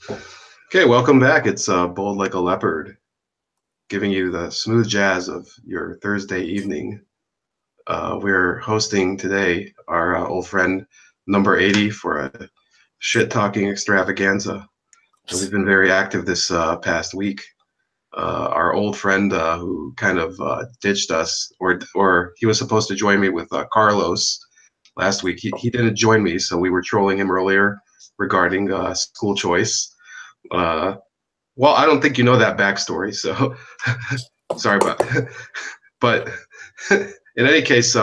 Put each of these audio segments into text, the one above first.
Okay, welcome back. It's Bold Like a Leopard, giving you the smooth jazz of your Thursday evening. We're hosting today our old friend number 80 for a shit talking extravaganza. And we've been very active this past week. Our old friend who kind of ditched us, or he was supposed to join me with Carlos last week. He didn't join me, so we were trolling him earlier regarding school choice. Uh, well, I don't think you know that backstory, so sorry about that. But in any case, we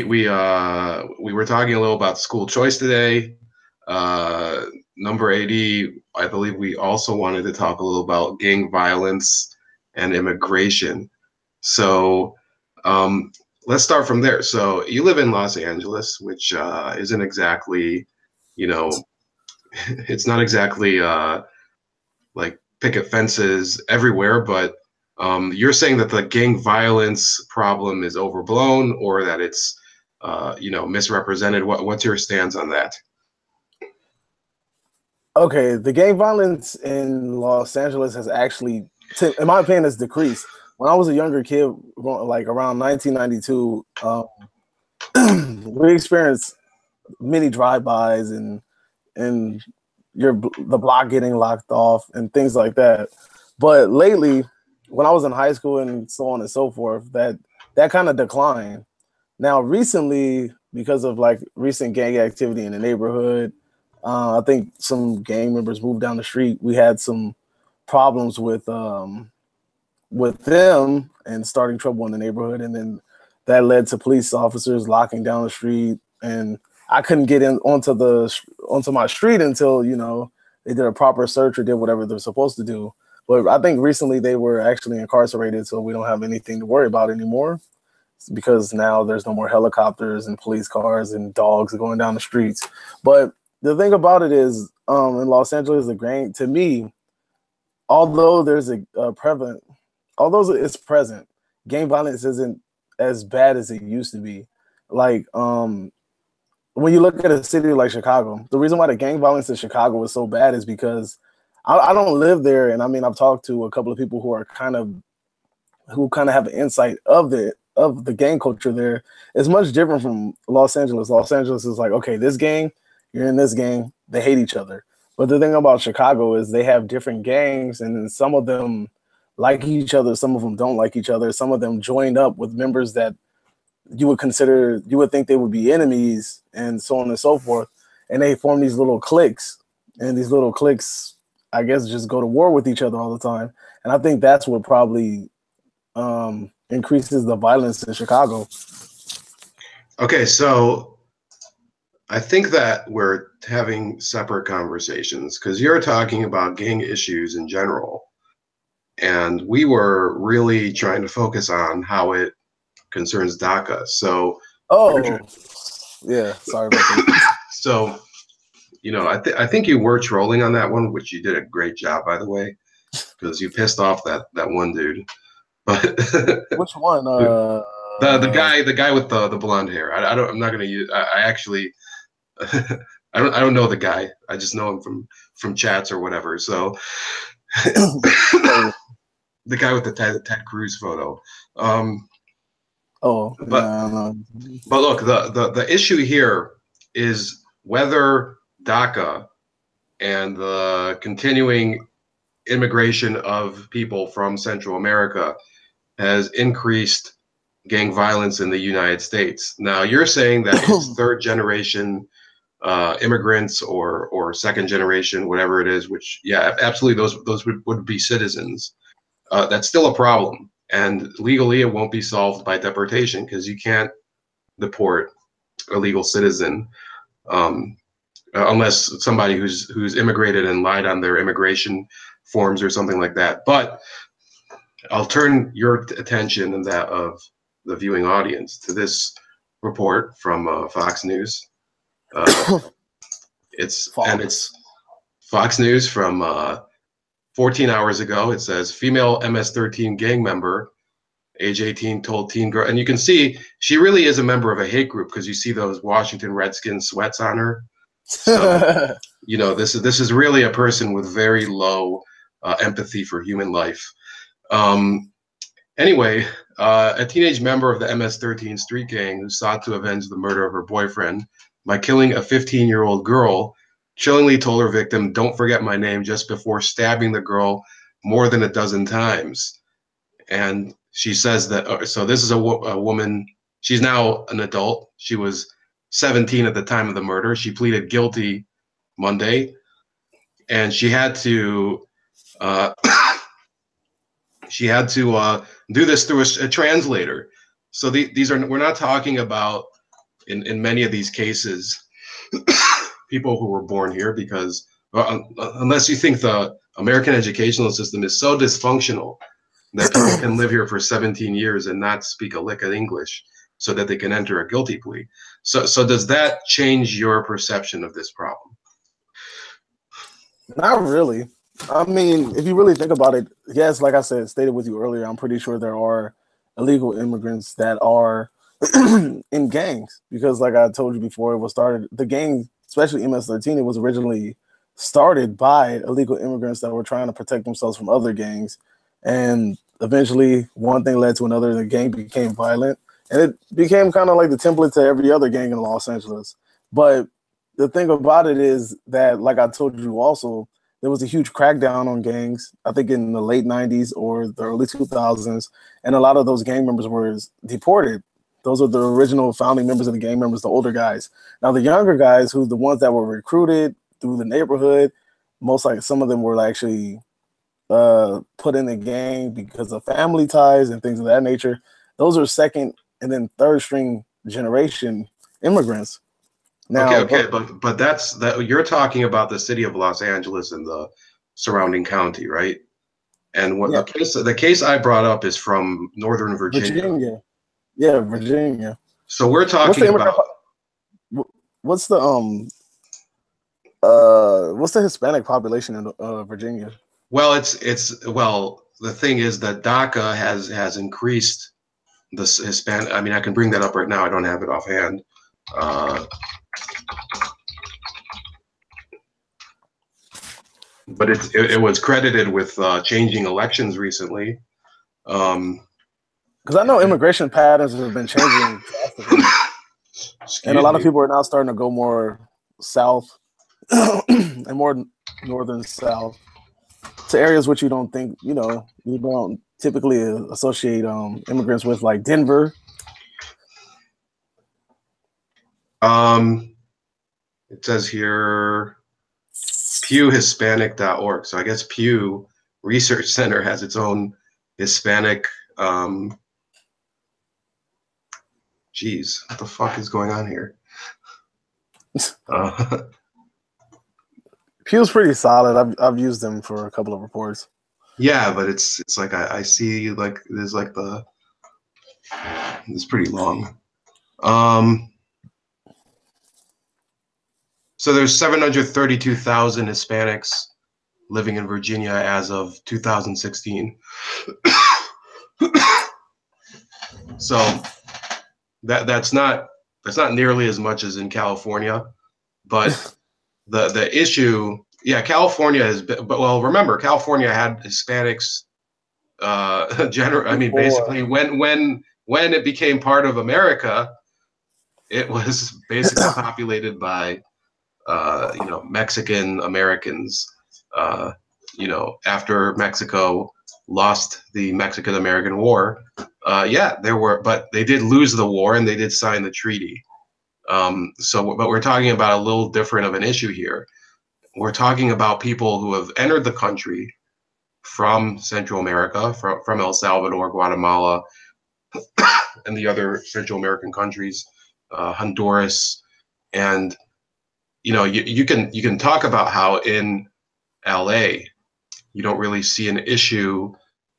were talking a little about school choice today. Uh, Number 80, I believe we also wanted to talk a little about gang violence and immigration. So let's start from there. So you live in Los Angeles, which isn't exactly, you know, it's not exactly like picket fences everywhere, but you're saying that the gang violence problem is overblown or that it's misrepresented. What's your stance on that? Okay, the gang violence in Los Angeles has actually, in my opinion, has decreased. When I was a younger kid, like around 1992, we experienced many drive-bys and the block getting locked off and things like that. But lately, when I was in high school and so on and so forth, that kind of declined. Now, recently, because of like recent gang activity in the neighborhood, I think some gang members moved down the street. We had some problems with them and starting trouble in the neighborhood, and then that led to police officers locking down the street. And I couldn't get in onto my street until they did a proper search or did whatever they're supposed to do. But I think recently they were actually incarcerated, so we don't have anything to worry about anymore because now there's no more helicopters and police cars and dogs going down the streets. But the thing about it is, in Los Angeles, the gang, to me, although there's although it's present, gang violence isn't as bad as it used to be. Like, when you look at a city like Chicago, the reason why the gang violence in Chicago is so bad is because I don't live there, and I mean I've talked to a couple of people who kind of have an insight of the gang culture there. It's much different from Los Angeles. Los Angeles is like, okay, this gang, you're in this gang, they hate each other. But the thing about Chicago is they have different gangs, and some of them like each other, some of them don't like each other. Some of them joined up with members that you would think they would be enemies, and so on and so forth. And they form these little cliques, and these little cliques, I guess, just go to war with each other all the time. And I think that's what probably increases the violence in Chicago. Okay, so I think that we're having separate conversations because you're talking about gang issues in general, and we were really trying to focus on how it concerns DACA. So, oh, yeah, sorry about that. So, I think you were trolling on that one, which you did a great job, by the way, because you pissed off that one dude. But which one? The guy with the blonde hair. I'm not gonna use. I actually I don't know the guy. I just know him from chats or whatever. So the guy with the Ted Cruz photo. But look, the issue here is whether DACA and the continuing immigration of people from Central America has increased gang violence in the United States. Now, you're saying that it's third generation immigrants or second generation, whatever it is, which, yeah, absolutely, those would be citizens. That's still a problem. And legally, it won't be solved by deportation because you can't deport a legal citizen unless somebody who's immigrated and lied on their immigration forms or something like that. But I'll turn your attention and that of the viewing audience to this report from Fox News. It's Fox News from 14 hours ago. It says female MS-13 gang member, age 18, told teen girl, and you can see she really is a member of a hate group because you see those Washington Redskins sweats on her. So This is really a person with very low empathy for human life. Um, Anyway, a teenage member of the MS-13 street gang who sought to avenge the murder of her boyfriend by killing a 15-year-old girl chillingly told her victim, "Don't forget my name," just before stabbing the girl more than a dozen times. And she says that, so this is a woman, she's now an adult. She was 17 at the time of the murder. She pleaded guilty Monday, and uh, she had to do this through a translator. So these are, we're not talking about in many of these cases people who were born here, because unless you think the American educational system is so dysfunctional that people can live here for 17 years and not speak a lick of English so that they can enter a guilty plea. So does that change your perception of this problem? Not really. I mean, if you really think about it, yes, like I said, stated with you earlier, I'm pretty sure there are illegal immigrants that are in gangs, because like I told you before, it was started, the gang, especially MS-13, it was originally started by illegal immigrants that were trying to protect themselves from other gangs. And eventually one thing led to another, the gang became violent, and it became kind of like the template to every other gang in Los Angeles. But the thing about it is that, like I told you also, there was a huge crackdown on gangs, I think in the late 90s or the early 2000s, and a lot of those gang members were deported. Those are the original founding members of the gang members, the older guys. Now, the younger guys, who the ones that were recruited through the neighborhood, most like some of them were actually put in the gang because of family ties and things of that nature. Those are second and then third string generation immigrants. Now, Okay, but that you're talking about the city of Los Angeles and the surrounding county, right? And what yeah, the case I brought up is from Northern Virginia. Virginia. Yeah, Virginia. So we're What's the talking immigrant? about, What's the what's the Hispanic population in Virginia? well, well, the thing is that DACA has increased the Hispanic. I mean, I can bring that up right now. I don't have it offhand. Uh, but it was credited with changing elections recently. Because I know immigration patterns have been changing drastically, and a Excuse lot of me. people are now starting to go more south and more northern south to areas which you don't think, you don't typically associate immigrants with, like Denver. It says here pewhispanic.org. So I guess Pew Research Center has its own Hispanic. Geez, what the fuck is going on here? Pew's pretty solid. I've used them for a couple of reports. Yeah, but it's like I see like there's like it's pretty long. So there's 732,000 Hispanics living in Virginia as of 2016. So that's not nearly as much as in California, but the issue, yeah, California has been, but well, remember, California had Hispanics. I mean, basically, when it became part of America, it was basically populated by Mexican Americans. After Mexico lost the Mexican-American War, but they did lose the war and they did sign the treaty. But we're talking about a little different of an issue here. We're talking about people who have entered the country from Central America, from El Salvador, Guatemala, and the other Central American countries, Honduras, and you can talk about how in LA you don't really see an issue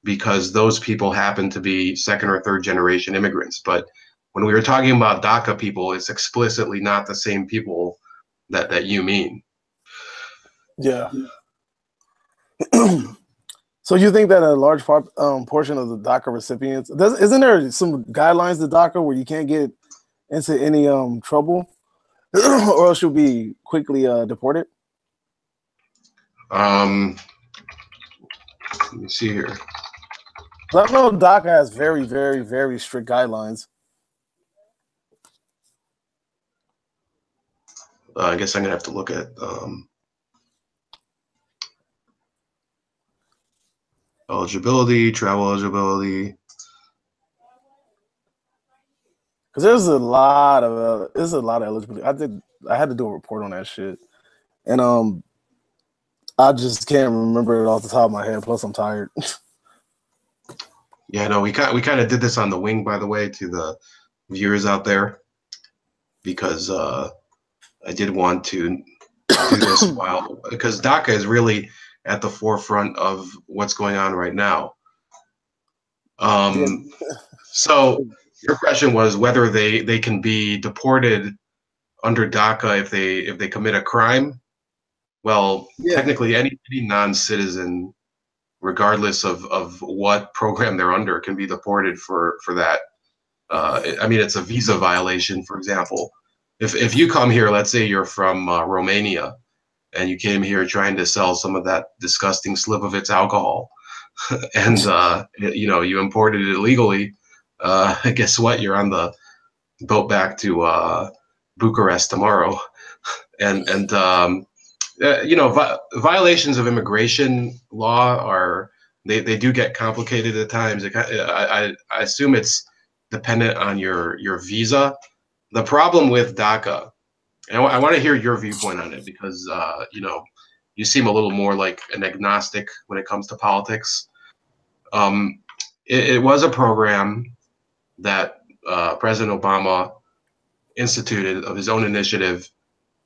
because those people happen to be second or third generation immigrants. But when we were talking about DACA people, it's explicitly not the same people that you mean. Yeah. So you think that a large portion of the DACA recipients, isn't there some guidelines to DACA where you can't get into any trouble or else you'll be quickly deported? Um, let me see here. I know DACA has very, very, very strict guidelines. I guess I'm gonna have to look at eligibility, travel eligibility. Because there's a lot of eligibility. I had to do a report on that shit, and I just can't remember it off the top of my head. Plus, I'm tired. Yeah, no, we kind of did this on the wing, by the way, to the viewers out there, because I did want to do this while, because DACA is really at the forefront of what's going on right now. Yeah. So your question was whether they can be deported under DACA if they commit a crime. Well, Yeah. technically, any non-citizen, regardless of what program they're under, can be deported for that. I mean, it's a visa violation, for example. If you come here, let's say you're from Romania, and you came here trying to sell some of that disgusting Slivovitz alcohol, and you know you imported it illegally, guess what? You're on the boat back to Bucharest tomorrow, and you know, violations of immigration law are they do get complicated at times. I assume it's dependent on your visa. The problem with DACA, and I want to hear your viewpoint on it, because you know, you seem a little more like an agnostic when it comes to politics. Um, it was a program that President Obama instituted of his own initiative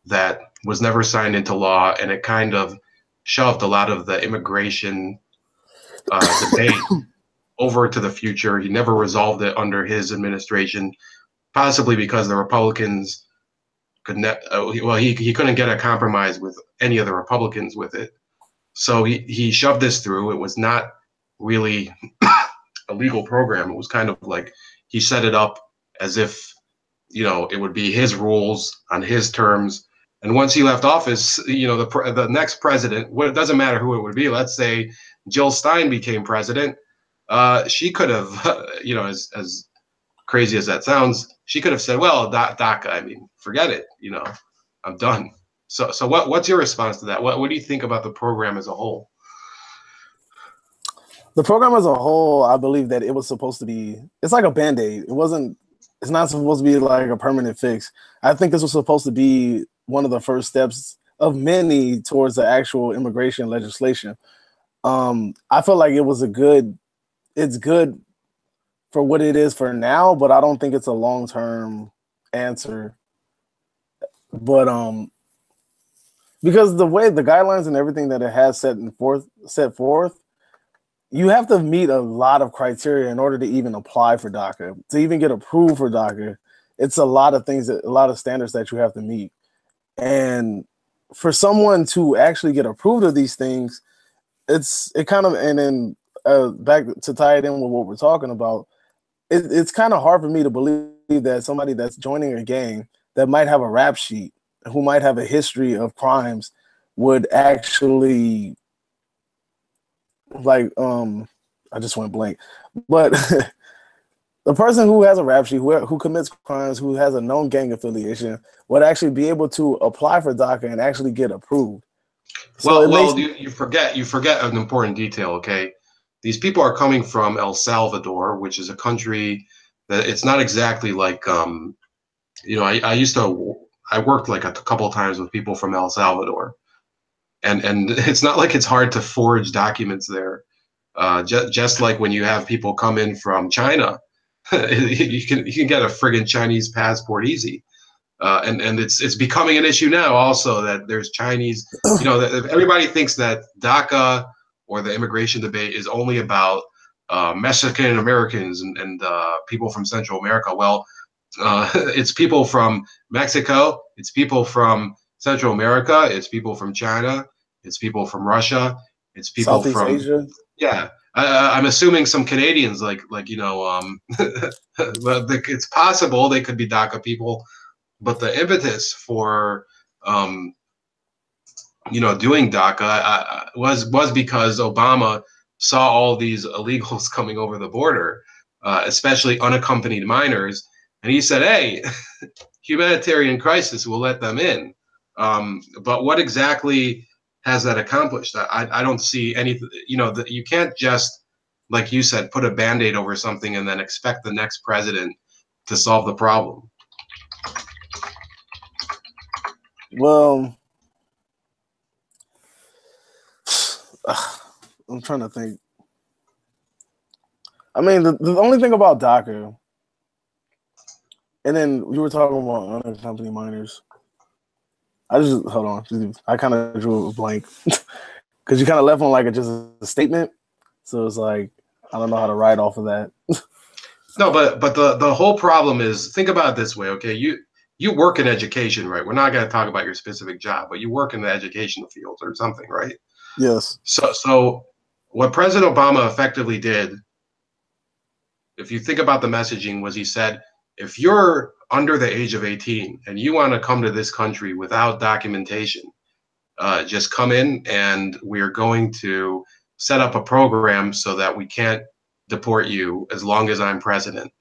that was never signed into law, and it kind of shoved a lot of the immigration debate over to the future. He never resolved it under his administration, possibly because the Republicans could well, he couldn't get a compromise with any of the Republicans with it. So he shoved this through. It was not really a legal program. It was kind of like he set it up as if, you know, it would be his rules on his terms. And once he left office, you know, the next president, well, it doesn't matter who it would be. Let's say Jill Stein became president. She could have, you know, as crazy as that sounds, she could have said, "Well, DACA, I mean, forget it. You know, I'm done." So what's your response to that? What do you think about the program as a whole? The program as a whole, I believe that it was supposed to be. It's like a band-aid. It wasn't. It's not supposed to be like a permanent fix. I think this was supposed to be one of the first steps of many towards the actual immigration legislation. I feel like it was a good. It's good for what it is for now, but I don't think it's a long-term answer. But because the way the guidelines and everything that it has set forth, you have to meet a lot of criteria in order to even apply for DACA. To even get approved for DACA, it's a lot of things, a lot of standards that you have to meet. And for someone to actually get approved of these things, it kind of, and then back to tie it in with what we're talking about, it's kind of hard for me to believe that somebody that's joining a gang that might have a rap sheet, who might have a history of crimes, would actually like I just went blank. But the person who has a rap sheet, who commits crimes, who has a known gang affiliation, would actually be able to apply for DACA and actually get approved. So Well, you forget an important detail. Okay, these people are coming from El Salvador, which is a country that it's not exactly like you know, I worked like a couple of times with people from El Salvador, and it's not like it's hard to forge documents there. Just like when you have people come in from China, you can get a friggin' Chinese passport easy. And it's becoming an issue now also that there's Chinese, you know, that everybody thinks that DACA or the immigration debate is only about Mexican Americans and people from Central America. Well, it's people from Mexico, it's people from Central America, it's people from China, it's people from Russia, it's people Southeast from, Asia. yeah. I'm assuming some Canadians, like you know, but it's possible they could be DACA people, but the impetus for doing DACA was because Obama saw all these illegals coming over the border, especially unaccompanied minors, and he said, "Hey, humanitarian crisis will let them in." But what exactly has that accomplished? I don't see anything. You can't just, like you said, put a band-aid over something and then expect the next president to solve the problem. Well, I'm trying to think. I mean, the only thing about DACA, and then you were talking about unaccompanied minors. I just hold on. I kind of drew a blank because you kind of left on like just a statement. So it's like I don't know how to write off of that. No, but the whole problem is, think about it this way, okay? You work in education, right? We're not going to talk about your specific job, but you work in the educational field or something, right? Yes. So what President Obama effectively did, if you think about the messaging, was he said, if you're under the age of 18 and you want to come to this country without documentation, just come in and we're going to set up a program so that we can't deport you as long as I'm president.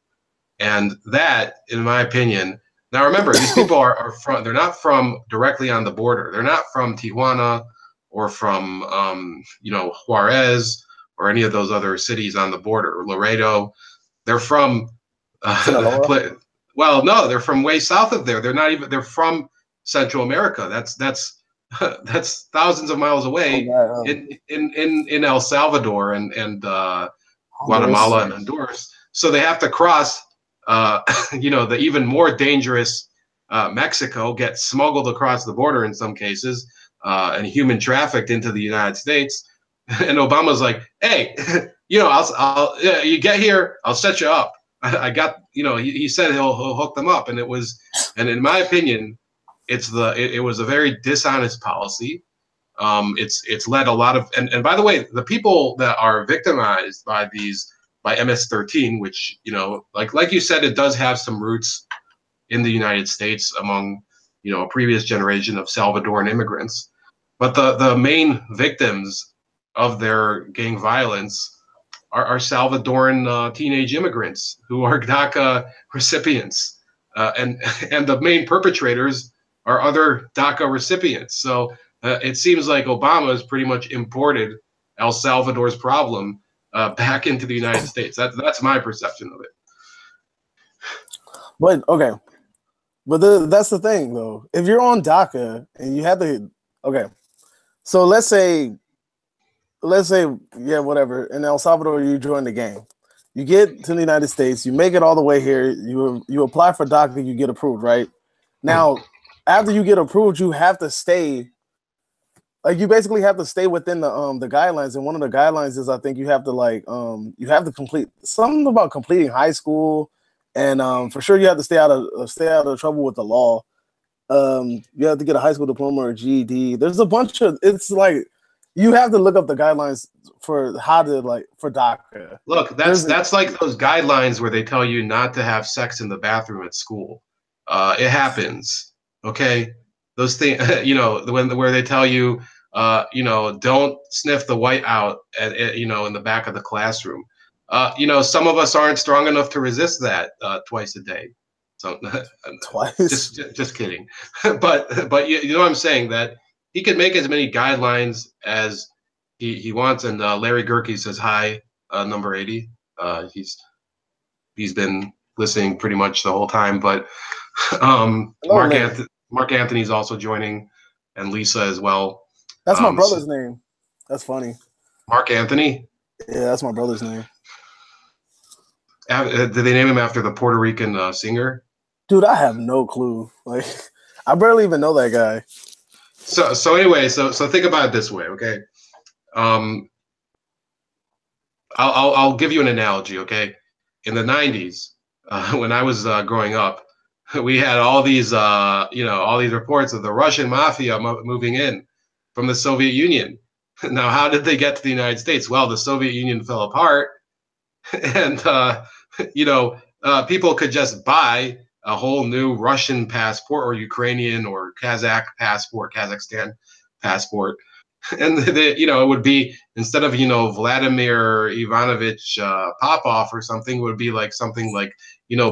And that, in my opinion, now remember, these people are from, they're not from directly on the border. They're not from Tijuana or from, Juarez or any of those other cities on the border, Laredo. They're from, Sinaloa. well, no, they're from way south of there. They're not even, they're from Central America. That's that's thousands of miles away in El Salvador and Honduras. Guatemala and Honduras. So they have to cross, the even more dangerous Mexico, get smuggled across the border in some cases, and human trafficked into the United States. And Obama's like, "Hey, I'll you get here, I'll set you up." I got, he said he'll hook them up, and and in my opinion, it was a very dishonest policy. It's led a lot of, and by the way, the people that are victimized by MS-13, which, like you said, it does have some roots in the United States among, a previous generation of Salvadoran immigrants. But the main victims of their gang violence are Salvadoran teenage immigrants who are DACA recipients, and the main perpetrators are other DACA recipients. So it seems like Obama has pretty much imported El Salvador's problem back into the United States. That's my perception of it. But okay, but that's the thing though. If you're on DACA and you have to, okay, so let's say, yeah, whatever. In El Salvador, you join the gang. You get to the United States. You make it all the way here. You apply for DACA. You get approved, right? Now, after you get approved, you have to stay. Like you basically have to stay within the guidelines. And one of the guidelines is I think you have to complete something about completing high school, and for sure you have to stay out of trouble with the law. You have to get a high school diploma or a GED. There's a bunch of, it's like you have to look up the guidelines for how to for DACA. Look, that's like those guidelines where they tell you not to have sex in the bathroom at school. It happens, okay? Those things, where they tell you, don't sniff the white out in the back of the classroom. Some of us aren't strong enough to resist that twice a day. So twice. Just kidding. but you know what I'm saying, that he can make as many guidelines as he wants. And Larry Gerke says hi, number 80. He's been listening pretty much the whole time. But Mark Anthony's also joining, and Lisa as well. That's my brother's name. That's funny. Mark Anthony? Yeah, that's my brother's name. Did they name him after the Puerto Rican singer? Dude, I have no clue. Like, I barely even know that guy. So anyway, so think about it this way, okay? I'll give you an analogy, okay? In the 90s, when I was growing up, we had all these reports of the Russian mafia moving in from the Soviet Union. Now, how did they get to the United States? Well, the Soviet Union fell apart, and people could just buy a whole new Russian passport or Ukrainian or Kazakh passport, Kazakhstan passport. And it would be, instead of Vladimir Ivanovich Popov or something, it would be like something like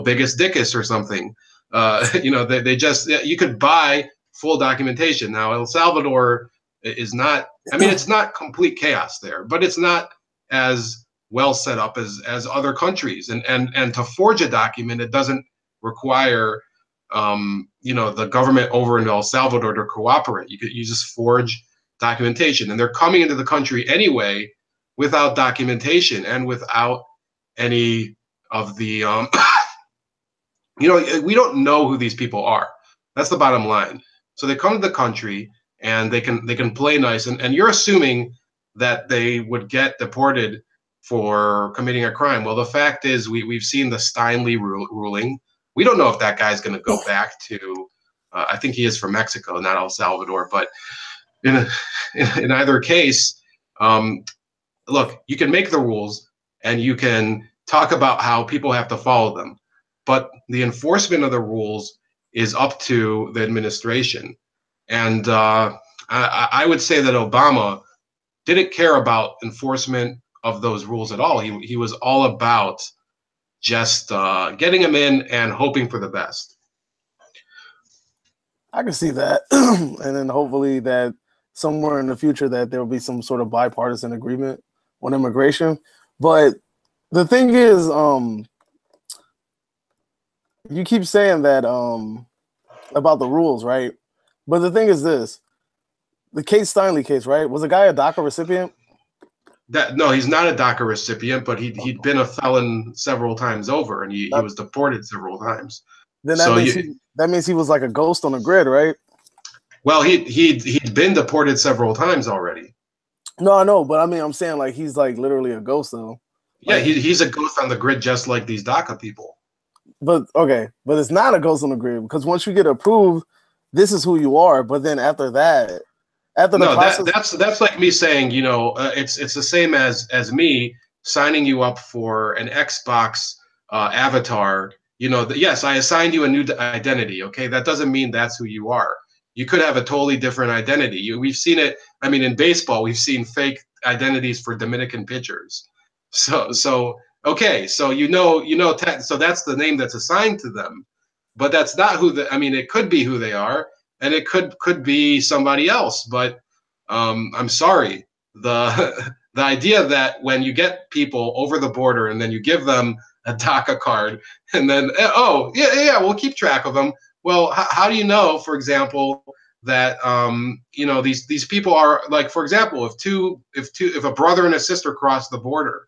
Biggest Dickus or something. They just, you could buy full documentation. Now El Salvador is not, I mean, it's not complete chaos there, but it's not as well set up as other countries. And to forge a document, it doesn't require the government over in El Salvador to cooperate. You just forge documentation, and they're coming into the country anyway without documentation and without any of the we don't know who these people are. That's the bottom line. So they come to the country and they can play nice, and you're assuming that they would get deported for committing a crime. Well, the fact is we've seen the Steinle ruling. We don't know if that guy's going to go back to I think he is from Mexico, not El Salvador, but in either case, look, you can make the rules and you can talk about how people have to follow them, but the enforcement of the rules is up to the administration. And I would say that Obama didn't care about enforcement of those rules at all. He was all about just getting them in and hoping for the best. I can see that. And then hopefully that somewhere in the future that there will be some sort of bipartisan agreement on immigration. But the thing is, you keep saying that about the rules, right? But the thing is this, the Steinle case, right? Was the guy a DACA recipient? No, he's not a DACA recipient, but he'd been a felon several times over, and he was deported several times. Then that means he was like a ghost on the grid, right? Well, he'd been deported several times already. No, I know, but I mean, I'm saying like he's like literally a ghost though. Yeah, he's a ghost on the grid, just like these DACA people. But okay, but it's not a ghost on the grid, because once you get approved, this is who you are. But then after that, that's like me saying, it's the same as me signing you up for an Xbox avatar. Yes, I assigned you a new identity. Okay, that doesn't mean that's who you are. You could have a totally different identity. We've seen it. I mean, in baseball, we've seen fake identities for Dominican pitchers. So okay, so so that's the name that's assigned to them, but that's not who I mean, it could be who they are, and it could be somebody else. But I'm sorry, the idea that when you get people over the border and then you give them a DACA card and then we'll keep track of them. Well, how do you know, for example, that these people are, like, for example, if a brother and a sister cross the border,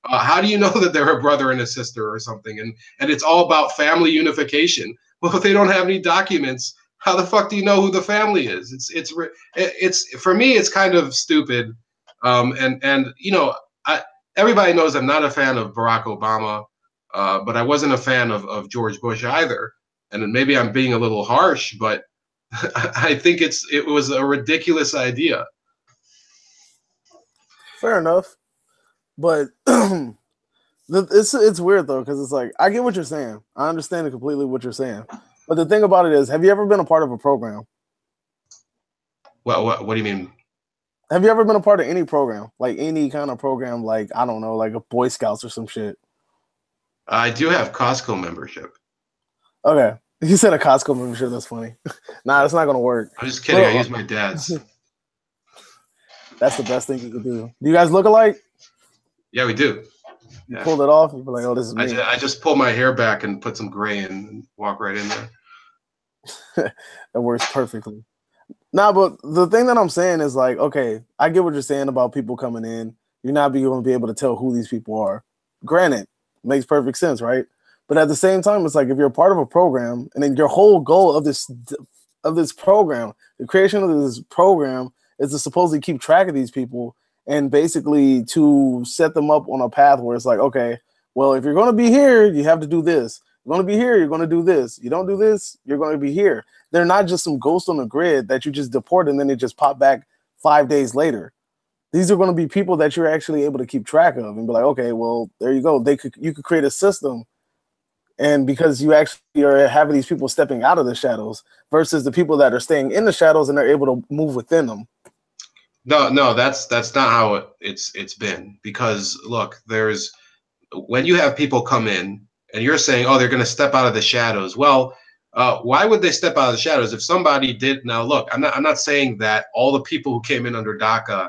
how do you know that they're a brother and a sister or something? And it's all about family unification. Well, if they don't have any documents, how the fuck do you know who the family is? It's for me, it's kind of stupid. Everybody knows I'm not a fan of Barack Obama, but I wasn't a fan of George Bush either. And maybe I'm being a little harsh, but I think it was a ridiculous idea. Fair enough. But it's weird though, because it's like, I get what you're saying. I understand completely what you're saying. But the thing about it is, have you ever been a part of a program? Well, what do you mean? Have you ever been a part of any program? Like any kind of program, like, I don't know, like a Boy Scouts or some shit? I do have Costco membership. Okay. You said a Costco membership. That's funny. Nah, it's not going to work. I'm just kidding. I use my dad's. That's the best thing you could do. Do you guys look alike? Yeah, we do. You pulled it off. You'd be like, oh, this is me. I just pull my hair back and put some gray in and walk right in there. That works perfectly. Nah, but the thing that I'm saying is like, okay, I get what you're saying about people coming in. You're not going to be able to tell who these people are. Granted, makes perfect sense, right? But at the same time, it's like, if you're a part of a program, and then your whole goal of this program, the creation of this program, is to supposedly keep track of these people and basically to set them up on a path where it's like, okay, well, if you're going to be here, you have to do this. You're going to be here, you're going to do this. You don't do this, you're going to be here. They're not just some ghost on the grid that you just deport and then they just pop back 5 days later. These are going to be people that you're actually able to keep track of and be like, okay, well, there you go. You could create a system. And because you actually are having these people stepping out of the shadows versus the people that are staying in the shadows and they're able to move within them. No, that's not how it's been. Because look, there's when you have people come in and you're saying, oh, they're going to step out of the shadows. Well, why would they step out of the shadows if somebody did? Now, look, I'm not saying that all the people who came in under DACA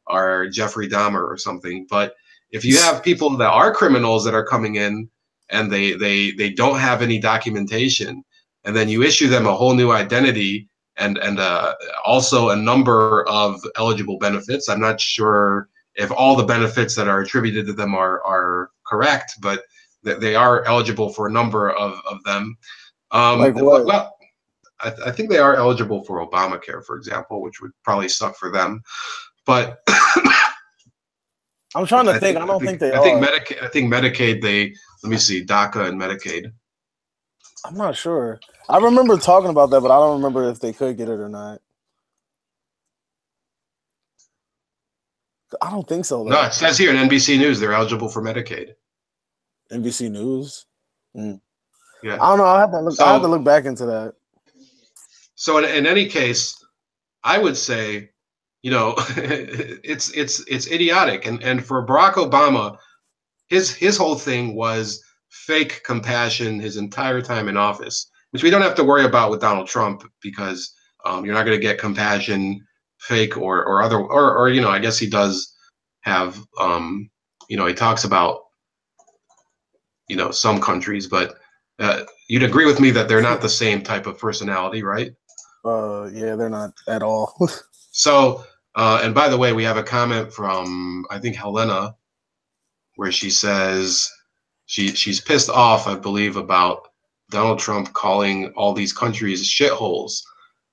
are Jeffrey Dahmer or something, but if you have people that are criminals that are coming in and they don't have any documentation, and then you issue them a whole new identity and also a number of eligible benefits. I'm not sure if all the benefits that are attributed to them are correct, but they are eligible for a number of them. Like what? Well, I think they are eligible for Obamacare, for example, which would probably suck for them. But I'm trying to think. I don't think they I think are. Medicaid. They let me see DACA and Medicaid. I'm not sure. I remember talking about that, but I don't remember if they could get it or not. I don't think so No, though. it says here in NBC News they're eligible for Medicaid. NBC News. Yeah. I don't know. I have to look. I have to So look back into that. so in any case, I would say, it's idiotic. And for Barack Obama, his whole thing was fake compassion his entire time in office, which we don't have to worry about with Donald Trump because you're not going to get compassion, fake or other or I guess he does have he talks about some countries, but you'd agree with me that they're not the same type of personality, right? Yeah, they're not at all. So, and by the way, we have a comment from I think Helena where she says she's pissed off, I believe, about Donald Trump calling all these countries shitholes,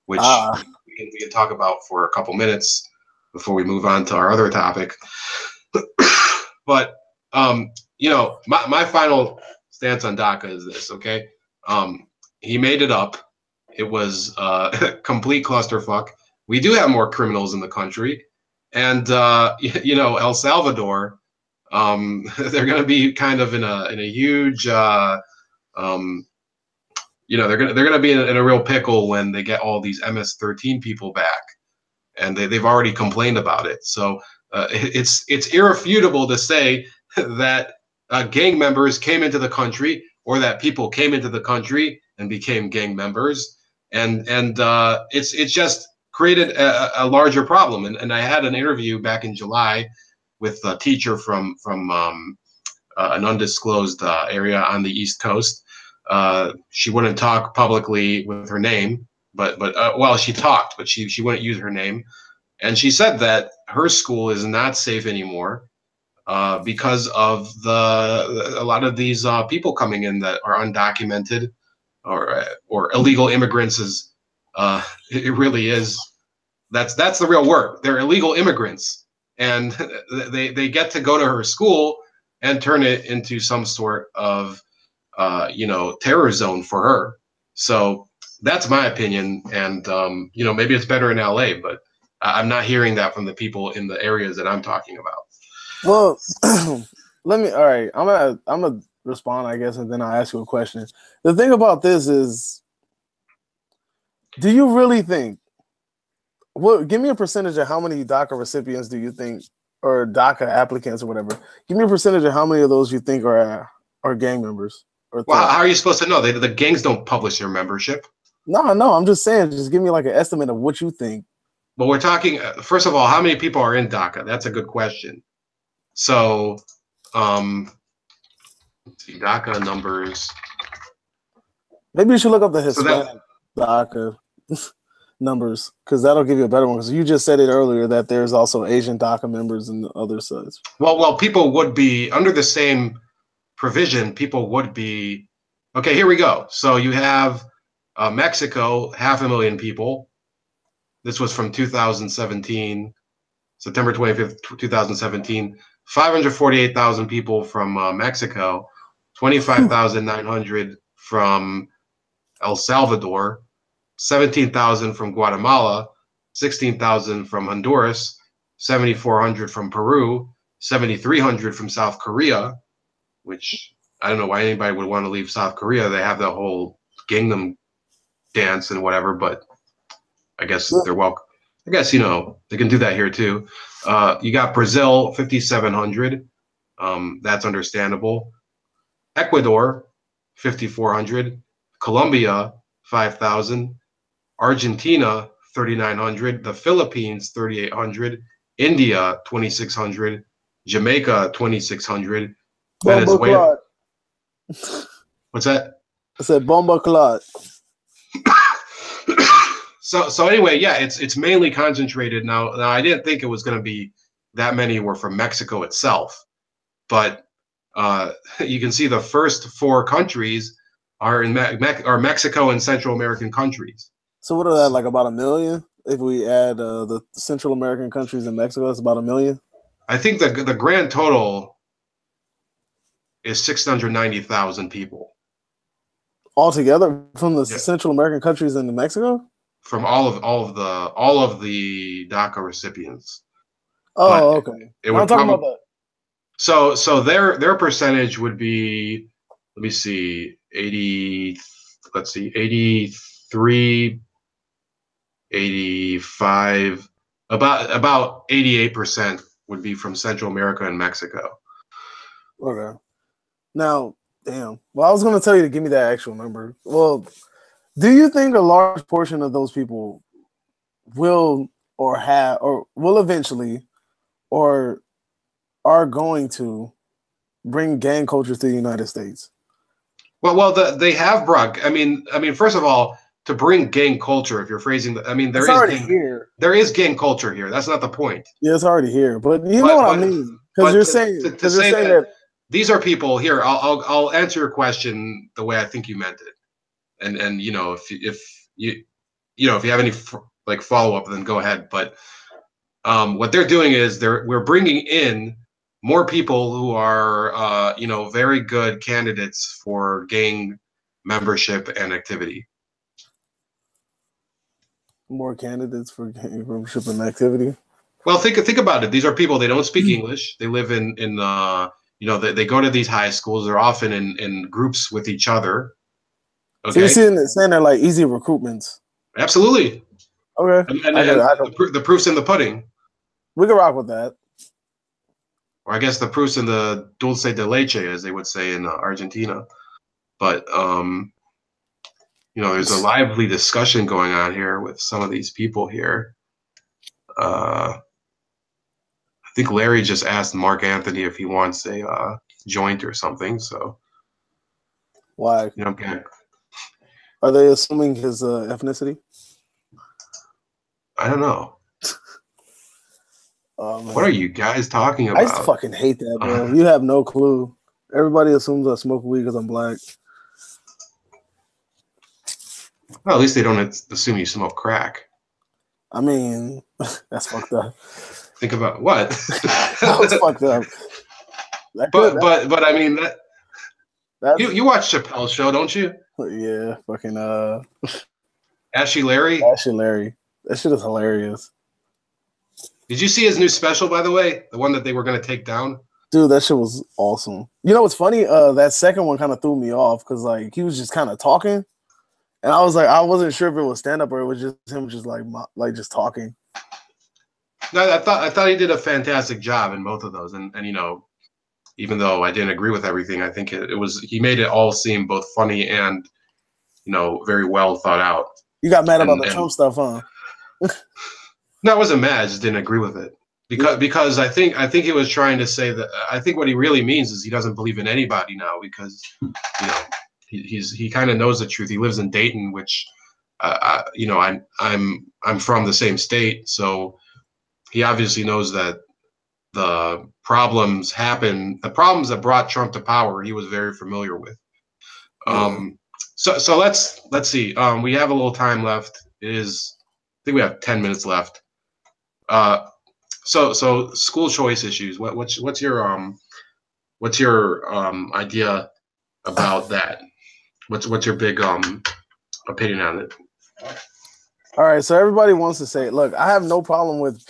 which Ah, we can talk about for a couple minutes before we move on to our other topic. But my final stance on DACA is this, okay? He made it up. It was complete clusterfuck. We do have more criminals in the country, and El Salvador, they're going to be kind of in a huge, um, they're going to be in a real pickle when they get all these MS-13 people back, and they've already complained about it. So it's irrefutable to say that gang members came into the country, or that people came into the country and became gang members, and it's just created a larger problem. And I had an interview back in July with a teacher from an undisclosed area on the East Coast. She wouldn't talk publicly with her name, but well, she talked, but she wouldn't use her name. And she said that her school is not safe anymore because of a lot of these people coming in that are undocumented or illegal immigrants. Is it really is? That's the real word. They're illegal immigrants, and they get to go to her school and turn it into some sort of terror zone for her. So that's my opinion, and maybe it's better in LA, but I'm not hearing that from the people in the areas that I'm talking about. well, let me. All right, I'm gonna respond, I guess, and then I'll ask you a question. The thing about this is, do you really think? What? Give me a percentage of how many DACA recipients do you think, or DACA applicants, or whatever. Give me a percentage of how many of those you think are gang members or Well, thought. how are you supposed to know? The gangs don't publish their membership. No, I'm just saying. Just give me like an estimate of what you think. But we're talking, first of all, how many people are in DACA? That's a good question. So, let's see, DACA numbers. Maybe you should look up the So that Hispanic DACA numbers because that'll give you a better one. Because you just said it earlier that there's also Asian DACA members and other sides. well, people would be under the same provision. People would be okay. Here we go. So you have Mexico, 500,000 people. This was from 2017, September 25th, 2017. 548,000 people from Mexico, 25,900 from El Salvador, 17,000 from Guatemala, 16,000 from Honduras, 7,400 from Peru, 7,300 from South Korea, which I don't know why anybody would want to leave South Korea. They have the whole Gangnam dance and whatever, but I guess they're welcome. I guess, they can do that here too. You got Brazil, 5,700. That's understandable. Ecuador, 5,400. Colombia, 5,000. Argentina, 3,900. The Philippines, 3,800. India, 2,600. Jamaica, 2,600. Bomba Venezuela. clot. What's that? I said bomba clot. So anyway, yeah, it's mainly concentrated now. Now I didn't think it was going to be that many were from Mexico itself, but you can see the first four countries are in are Mexico and Central American countries. So what are that, like about 1 million? If we add the Central American countries and Mexico, that's about 1 million. I think the grand total is 690,000 people Altogether from the Central American countries and Mexico? From all of the DACA recipients. Oh, okay. I'm talking about that. So their percentage would be, let me see, 83, 85, about 88% would be from Central America and Mexico. Okay. Now, damn. Well, I was going to tell you to give me that actual number. Well, do you think a large portion of those people will eventually or are going to bring gang culture to the United States? Well, they have brought. I mean, first of all, to bring gang culture, if you're phrasing, there is gang culture here. That's not the point. Yeah, it's already here, but you know what I mean. Because you're saying that these are people here. I'll answer your question the way I think you meant it, and if you have any like follow up, then go ahead. But what they're doing is we're bringing in more people who are very good candidates for gang membership and activity. More candidates for gang membership and activity. Well, think about it. These are people, they don't speak English. They live in they go to these high schools. They're often in groups with each other. Okay. So you're saying they're like easy recruitments. Absolutely. Okay. And the proof's in the pudding. We can rock with that. Or I guess the proof's in the dulce de leche, as they would say in Argentina. But there's a lively discussion going on here with some of these people here. I think Larry just asked Mark Anthony if he wants a joint or something. So why? Okay. Are they assuming his ethnicity? I don't know. What are you guys talking about? I just fucking hate that, bro. You have no clue. Everybody assumes I smoke weed because I'm black. Well, at least they don't assume you smoke crack. I mean, that's fucked up. Think about what? That was fucked up. But I mean you watch Chappelle's show, don't you? Yeah, fucking Ashy Larry. That shit is hilarious. Did you see his new special, by the way? The one that they were going to take down? Dude, that shit was awesome. You know what's funny? That second one kind of threw me off because like he was just kind of talking, and I was like, I wasn't sure if it was stand up or it was just him, just like just talking. No, I thought he did a fantastic job in both of those, and even though I didn't agree with everything, I think he made it all seem both funny and very well thought out. You got mad about the Trump stuff, huh? No, I wasn't mad. I just didn't agree with it because I think he was trying to say that. I think what he really means is he doesn't believe in anybody now because he kind of knows the truth. He lives in Dayton, which I'm from the same state, so he obviously knows that the problems that brought Trump to power, he was very familiar with. So let's see. We have a little time left. I think we have 10 minutes left. So school choice issues. What's your idea about that? What's your big opinion on it? All right, so everybody wants to say, look, I have no problem with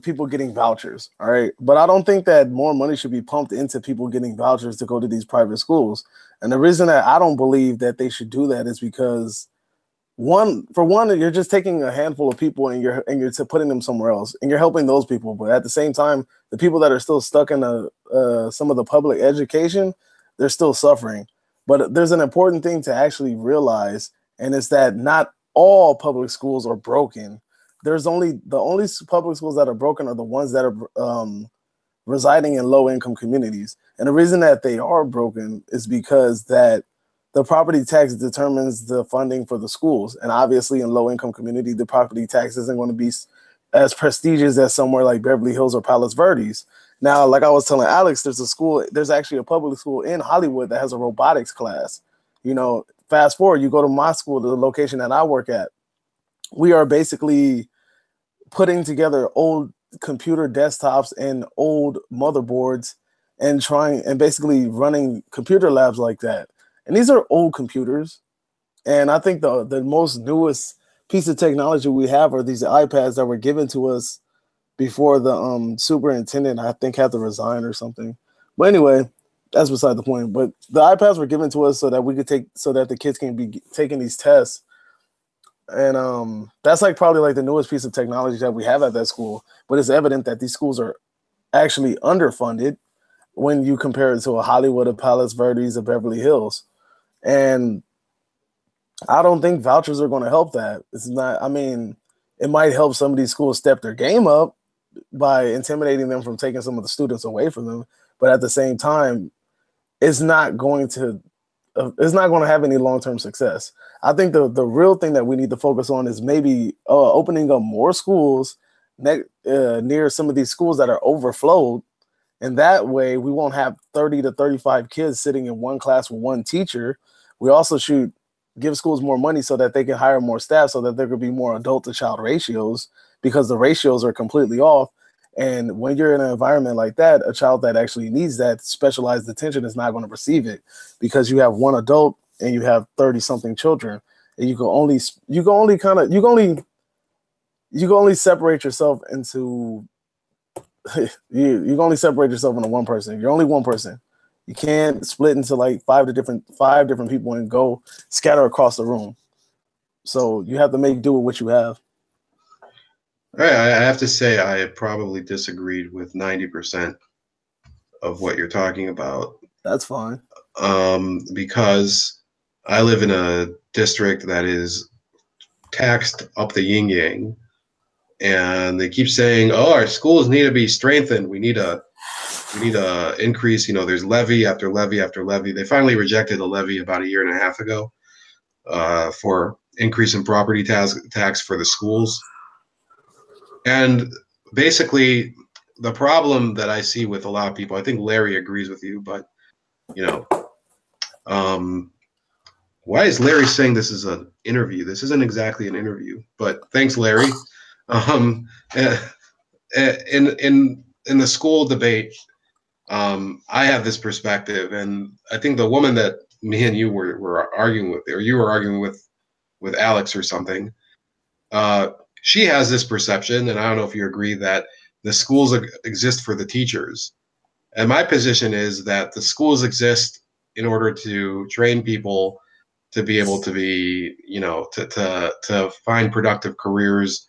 people getting vouchers, all right? But I don't think that more money should be pumped into people getting vouchers to go to these private schools. And the reason that I don't believe that they should do that is because one, you're just taking a handful of people and you're putting them somewhere else, and you're helping those people. But at the same time, the people that are still stuck in some of the public education, they're still suffering. But there's an important thing to actually realize, and it's that not all public schools are broken. There's only the only public schools that are broken are the ones that are residing in low income communities. And the reason that they are broken is because that the property tax determines the funding for the schools. And obviously in low income community, the property tax isn't going to be as prestigious as somewhere like Beverly Hills or Palos Verdes. Now, like I was telling Alex, there's actually a public school in Hollywood that has a robotics class. You know, fast forward, you go to my school, the location that I work at, we are basically putting together old computer desktops and old motherboards and basically running computer labs like that. And these are old computers. And I think the most newest piece of technology we have are these iPads that were given to us before the superintendent, I think, had to resign or something. But anyway, that's beside the point. But the iPads were given to us so that the kids can be taking these tests. And that's like probably like the newest piece of technology that we have at that school. But it's evident that these schools are actually underfunded when you compare it to a Hollywood, a Palos Verdes, a Beverly Hills. And I don't think vouchers are going to help that. It's not, I mean, it might help some of these schools step their game up by intimidating them from taking some of the students away from them. But at the same time, it's not going to have any long-term success. I think the real thing that we need to focus on is maybe opening up more schools near some of these schools that are overflowed. And that way we won't have 30 to 35 kids sitting in one class with one teacher. We also should give schools more money so that they can hire more staff so that there could be more adult to child ratios, because the ratios are completely off. And when you're in an environment like that, a child that actually needs that specialized attention is not going to receive it, because you have one adult and you have 30 something children, and you can only separate yourself into you can only separate yourself into one person. You're only one person. You can't split into like five different people and go scatter across the room. So you have to make do with what you have. All right, I have to say I probably disagreed with 90% of what you're talking about. That's fine. Because I live in a district that is taxed up the yin yang, and they keep saying, "Oh, our schools need to be strengthened. We need a increase." You know, there's levy after levy after levy. They finally rejected a levy about a year and a half ago for increase in property tax for the schools. And basically, the problem that I see with a lot of people, I think Larry agrees with you, but you know, why is Larry saying this is an interview? This isn't exactly an interview, but thanks, Larry. In the school debate, I have this perspective, and I think the woman that me and you were arguing with, or you were arguing with Alex or something, she has this perception, and I don't know if you agree, that the schools exist for the teachers. And my position is that the schools exist in order to train people to be able to be, you know, to find productive careers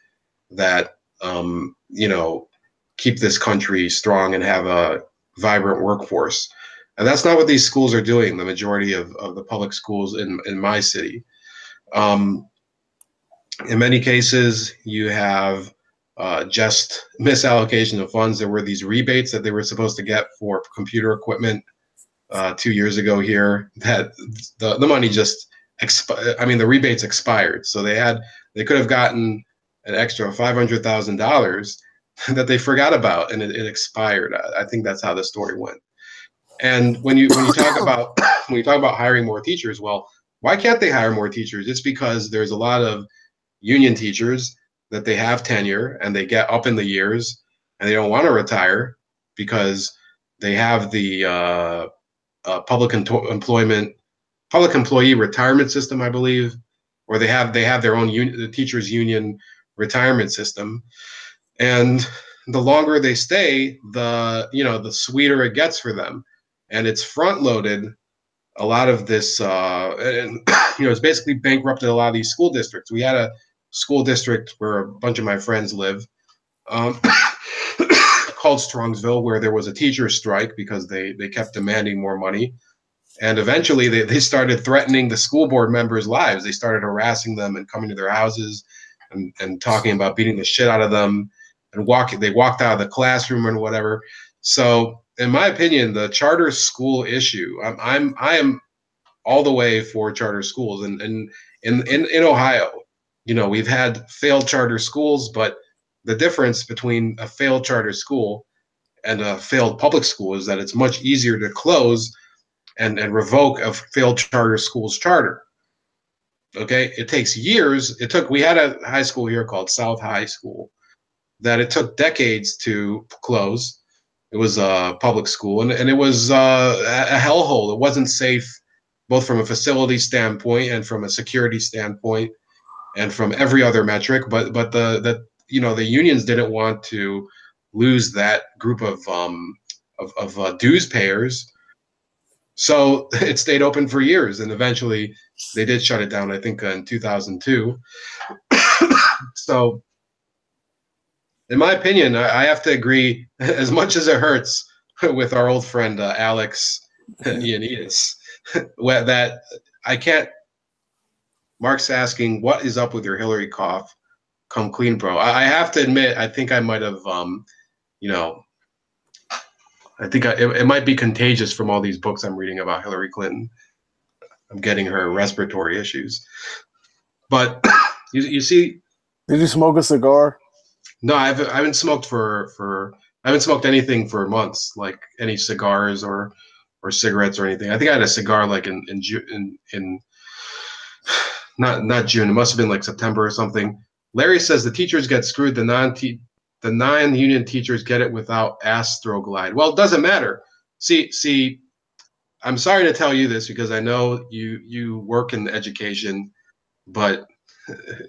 that, you know, keep this country strong and have a vibrant workforce. And that's not what these schools are doing, the majority of the public schools in my city. In many cases, you have just misallocation of funds. There were these rebates that they were supposed to get for computer equipment 2 years ago here, that the money just the rebates expired. So they could have gotten an extra $500,000 that they forgot about, and it expired. I think that's how the story went. And when you talk about hiring more teachers, well, why can't they hire more teachers? It's because there's a lot of union teachers that they have tenure and they get up in the years and they don't want to retire because they have the public employee retirement system, I believe, or they have their own the teachers union retirement system. And the longer they stay, the sweeter it gets for them. And it's front loaded a lot of this, and, it's basically bankrupted a lot of these school districts. We had a school district where a bunch of my friends live, um, called Strongsville, where there was a teacher's strike because they kept demanding more money. And eventually they started threatening the school board members' lives. They started harassing them and coming to their houses and talking about beating the shit out of them and they walked out of the classroom and whatever. So in my opinion, the charter school issue, I am all the way for charter schools. And in Ohio, we've had failed charter schools, but the difference between a failed charter school and a failed public school is that it's much easier to close and revoke a failed charter school's charter. Okay, it takes years. We had a high school here called South High School that it took decades to close. It was a public school, and it was a hellhole. It wasn't safe, both from a facility standpoint and from a security standpoint, and from every other metric. But the unions didn't want to lose that group of dues payers, so it stayed open for years, and eventually they did shut it down. I think in 2002. So, in my opinion, I have to agree, as much as it hurts, with our old friend Alex Ioannidis, that I can't. Mark's asking, what is up with your Hillary cough? Come clean, bro. I have to admit, I think I might have, I think it might be contagious from all these books I'm reading about Hillary Clinton. I'm getting her respiratory issues. But you see, did you smoke a cigar? No, I haven't smoked I haven't smoked anything for months, like any cigars or cigarettes or anything. I think I had a cigar like in June, in not June. It must have been like September or something. Larry says the teachers get screwed. The non-union teachers get it without Astroglide. Well, it doesn't matter. See, I'm sorry to tell you this because I know you work in education, but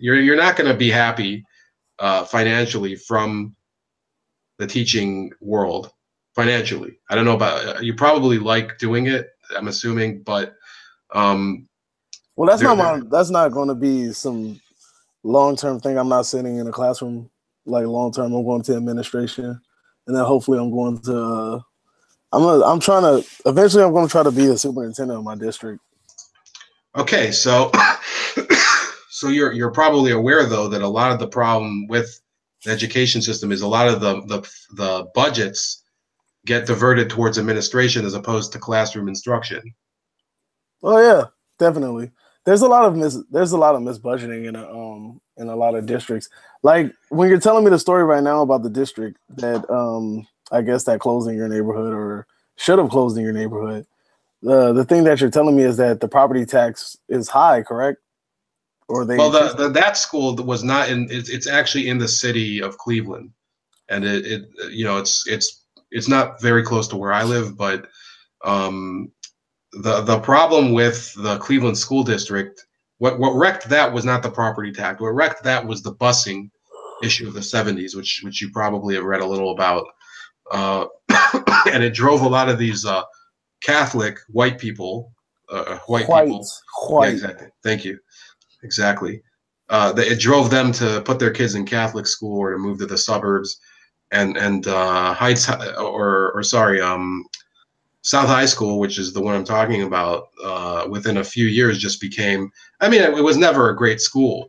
you're not going to be happy financially from the teaching world. Financially, I don't know about you. Probably like doing it, I'm assuming, but well, that's not going to be some long-term thing. I'm not sitting in a classroom like long-term. I'm going to administration, and then hopefully I'm going to. I'm trying to eventually. I'm going to try to be the superintendent of my district. Okay, so so you're probably aware though that a lot of the problem with the education system is a lot of the budgets get diverted towards administration as opposed to classroom instruction. Oh yeah, definitely. There's a lot of misbudgeting in a lot of districts. Like when you're telling me the story right now about the district that I guess that closed in your neighborhood or should have closed in your neighborhood. The thing that you're telling me is that the property tax is high, correct? Or they that school was not in. It's actually in the city of Cleveland, and it's not very close to where I live, but the problem with the Cleveland school district, what wrecked that was not the property tax. What wrecked that was the busing issue of the 70s, which you probably have read a little about, and it drove a lot of these Catholic white people, people. White. Yeah, exactly. Thank you. Exactly. It drove them to put their kids in Catholic school or to move to the suburbs, and Heights South High School, which is the one I'm talking about, within a few years just became. I mean, it was never a great school,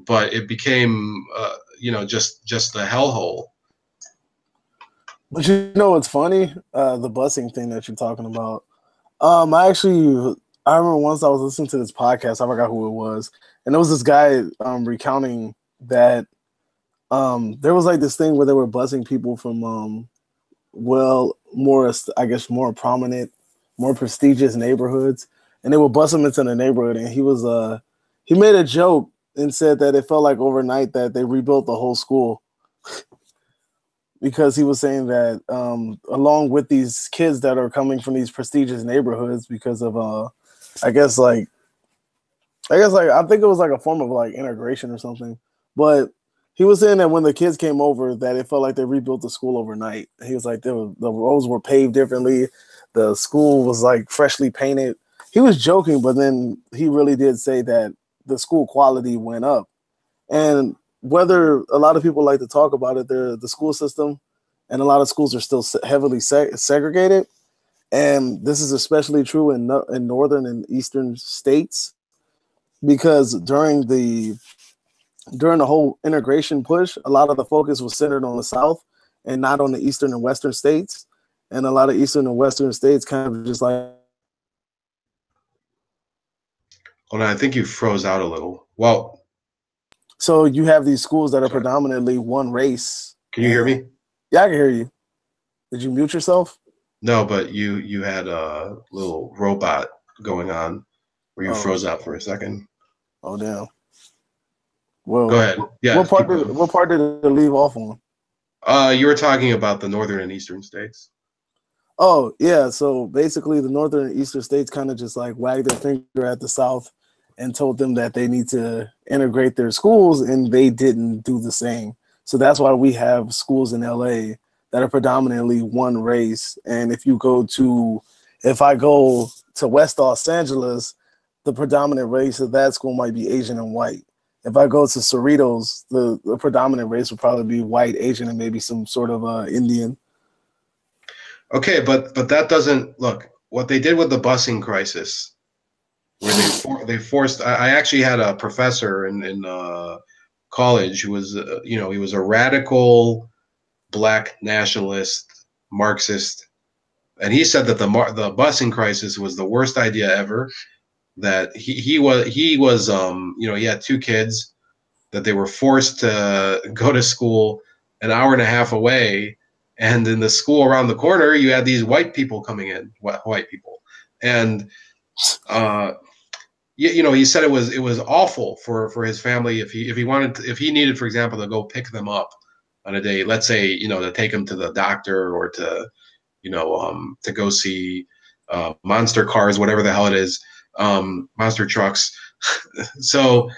but it became just a hellhole. But what's funny? The busing thing that you're talking about. I remember once I was listening to this podcast, I forgot who it was, and there was this guy recounting that there was like this thing where they were busing people from more prominent, more prestigious neighborhoods, and they would bus them into the neighborhood. And he made a joke and said that it felt like overnight that they rebuilt the whole school because he was saying that along with these kids that are coming from these prestigious neighborhoods because of I think it was like a form of like integration or something. But he was saying that when the kids came over, that it felt like they rebuilt the school overnight. He was like, the roads were paved differently. The school was like freshly painted. he was joking, but then he really did say that the school quality went up. And whether a lot of people like to talk about it, the school system and a lot of schools are still heavily segregated. And this is especially true in northern and eastern states because during the whole integration push, a lot of the focus was centered on the South and not on the eastern and western states. And a lot of eastern and western states kind of just like. Hold on, I think you froze out a little. Well, so you have these schools that are predominantly one race. Can you hear me? Yeah, I can hear you. Did you mute yourself? No, but you had a little robot going on where you froze out for a second. Oh damn. Well, go ahead. Yeah. What part did it leave off on? You were talking about the northern and eastern states. Oh yeah, so basically the northern and eastern states kind of just like wagged their finger at the South and told them that they need to integrate their schools, and they didn't do the same. So that's why we have schools in LA that are predominantly one race. And if I go to West Los Angeles, the predominant race of that school might be Asian and white. If I go to Cerritos, the predominant race would probably be white, Asian, and maybe some sort of Indian. Okay, but that doesn't look what they did with the busing crisis, where they forced. I actually had a professor in college who was he was a radical black nationalist Marxist, and he said that the busing crisis was the worst idea ever. That he was he had two kids that they were forced to go to school an hour and a half away. And in the school around the corner, you had these white people coming in, white people, and he said it was awful for his family if he needed, for example, to go pick them up on a day, let's say to take them to the doctor or to to go see monster cars, whatever the hell it is, monster trucks. So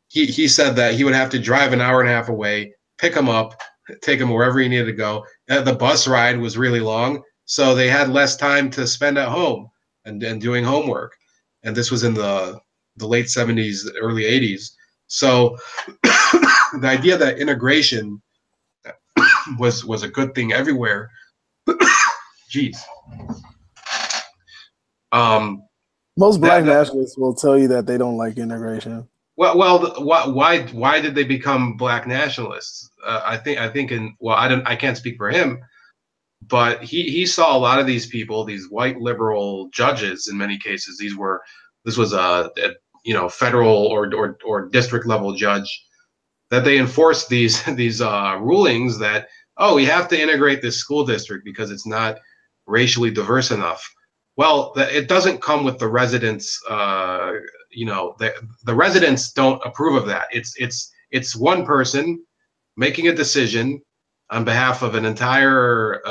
he said that he would have to drive an hour and a half away, pick them up, take him wherever he needed to go. The bus ride was really long, so they had less time to spend at home and doing homework. And this was in the late 70s, early 80s. So the idea that integration was a good thing everywhere. Jeez. Most black nationalists will tell you that they don't like integration. Well, why did they become black nationalists? I think I can't speak for him, but he saw a lot of these people, these white liberal judges. In many cases, this was a federal or district level judge, that they enforced these rulings that, oh, we have to integrate this school district because it's not racially diverse enough. Well, it doesn't come with the residents. The residents don't approve of that. It's one person making a decision on behalf of an entire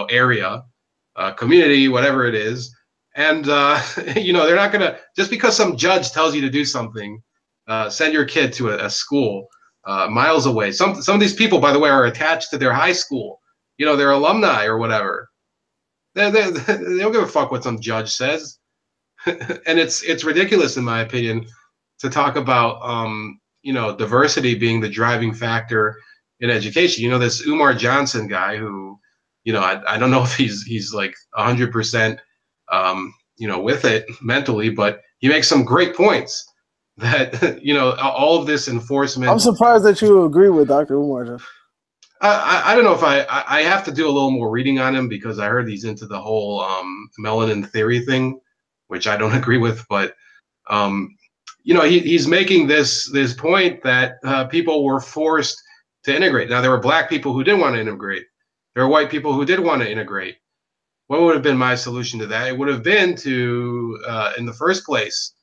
area, community, whatever it is, and they're not gonna, just because some judge tells you to do something, send your kid to a school miles away. Some of these people, by the way, are attached to their high school. They're alumni or whatever. They don't give a fuck what some judge says. And it's ridiculous, in my opinion, to talk about diversity being the driving factor in education. This Umar Johnson guy who, I don't know if he's like 100% with it mentally, but he makes some great points that all of this enforcement. I'm surprised that you agree with Dr. Umar. I don't know if I have to do a little more reading on him, because I heard he's into the whole melanin theory thing, which I don't agree with. But he's making this point that people were forced to integrate. Now, there were black people who didn't want to integrate. There were white people who did want to integrate. What would have been my solution to that? It would have been to, in the first place,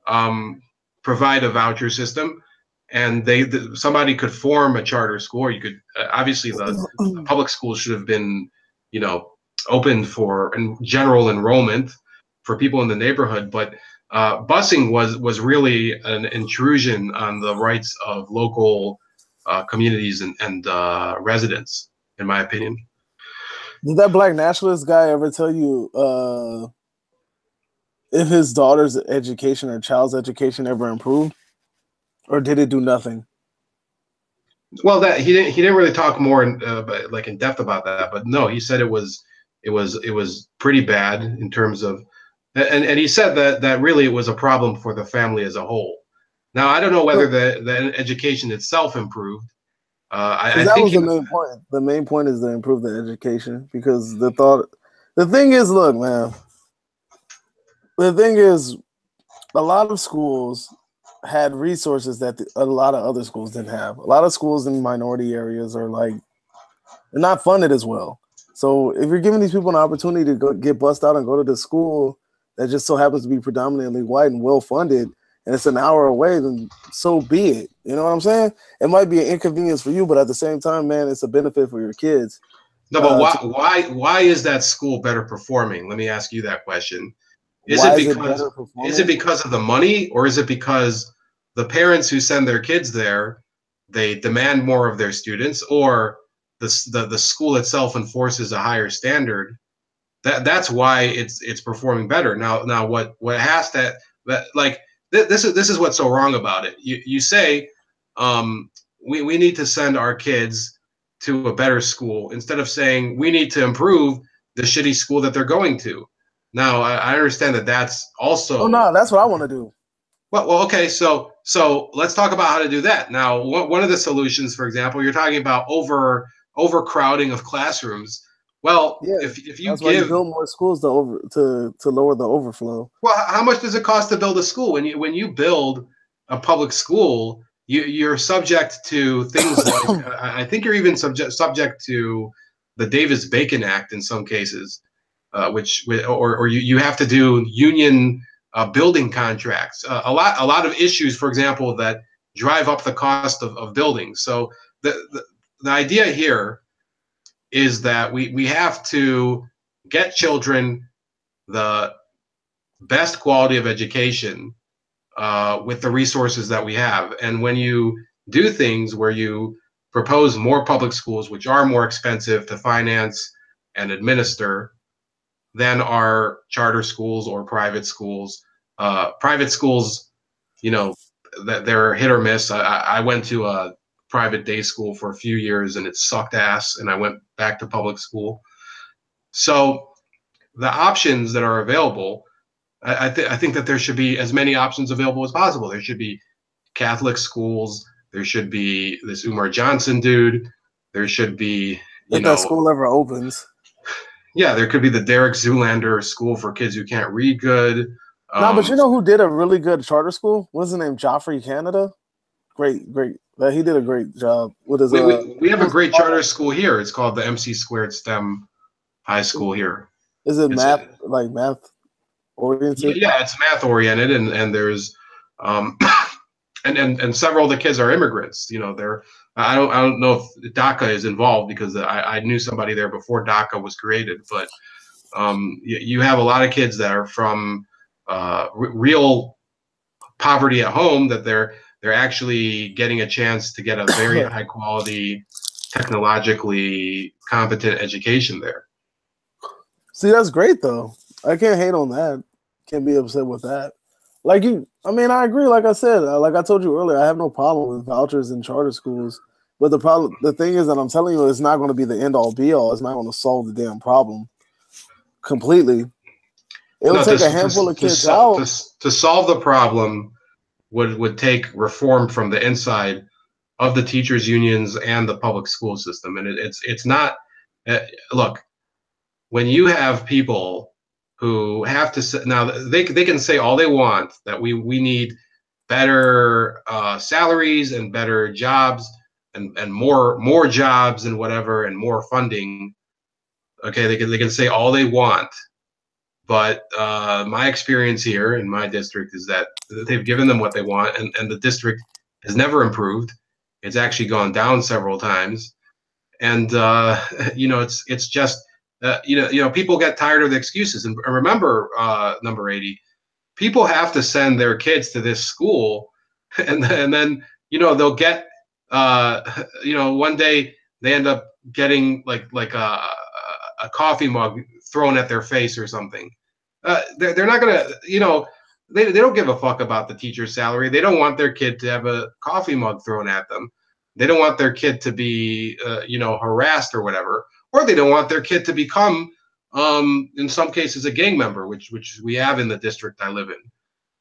provide a voucher system. And somebody could form a charter school. Or you could obviously the public schools should have been, open for general enrollment for people in the neighborhood. But busing was really an intrusion on the rights of local communities and residents, in my opinion. Did that black nationalist guy ever tell you if his daughter's education or child's education ever improved, or did it do nothing? Well, that he didn't really talk more like in depth about that, but no, he said it was pretty bad in terms of, and he said that really it was a problem for the family as a whole. Now I don't know whether the education itself improved. I Because that think was the main point. The main point is to improve the education. Because the thing is, look, man. The thing is, a lot of schools had resources that a lot of other schools didn't have. A lot of schools in minority areas are like they're not funded as well. So if you're giving these people an opportunity to go get bussed out and go to the school that just so happens to be predominantly white and well funded, and it's an hour away, then so be it. You know what I'm saying? It might be an inconvenience for you, but at the same time, man, it's a benefit for your kids. no, but why is that school better performing? Let me ask you that question. Is it Why is it because better is it performing? because of the money, or is it because the parents who send their kids there, they demand more of their students, or the school itself enforces a higher standard? That's why it's performing better. Now what has that like this is what's so wrong about it. You say we need to send our kids to a better school instead of saying we need to improve the shitty school that they're going to. Now I understand that that's Oh also no, that's what I want to do. well, okay. So let's talk about how to do that. Now, one of the solutions, for example, you're talking about overcrowding of classrooms. Well, Yeah, if you that's why you give build more schools to lower the overflow. well, how much does it cost to build a school? When you build a public school, you're subject to things like I think you're even subject to the Davis Bacon Act in some cases, which or you have to do union building contracts. A lot of issues, for example, that drive up the cost of buildings. So the idea here is that we have to get children the best quality of education with the resources that we have. And when you do things where you propose more public schools, which are more expensive to finance and administer than are charter schools or private schools. Private schools, that they're hit or miss. I went to a private day school for a few years and it sucked ass, and I went back to public school. So the options that are available, I think that there should be as many options available as possible. There should be Catholic schools. There should be this Umar Johnson dude. There should be, If that school ever opens. yeah, there could be the Derek Zoolander School for kids who can't read good. No, but you know who did a really good charter school? What's his name? Joffrey Canada. Great. He did a great job with his. We have a great charter school here. It's called the MC Squared STEM High School here. Is it It's math oriented? yeah, it's math oriented, and there's and several of the kids are immigrants. They're I don't know if DACA is involved because I knew somebody there before DACA was created, but you have a lot of kids that are from real poverty at home, that they're actually getting a chance to get a very high quality, technologically competent education there. See, that's great though. I can't hate on that. Can't be upset with that. I agree. Like I said, like I told you earlier, I have no problem with vouchers in charter schools. But the thing is that I'm telling you, it's not going to be the end all be all. It's not going to solve the damn problem completely. It'll take a handful of kids out. To solve the problem would take reform from the inside of the teachers unions and the public school system. And it's not look, when you have people who have to say, now they can say all they want that we need better salaries and better jobs and more jobs and whatever and more funding. Okay, they can say all they want, but my experience here in my district is that they've given them what they want, and the district has never improved. It's actually gone down several times, and it's just people get tired of the excuses. And remember, number 80, people have to send their kids to this school, and then they'll get one day they end up getting like a coffee mug thrown at their face or something. they're not gonna, they don't give a fuck about the teacher's salary. They don't want their kid to have a coffee mug thrown at them. They don't want their kid to be, harassed or whatever, or they don't want their kid to become, in some cases, a gang member, which we have in the district I live in.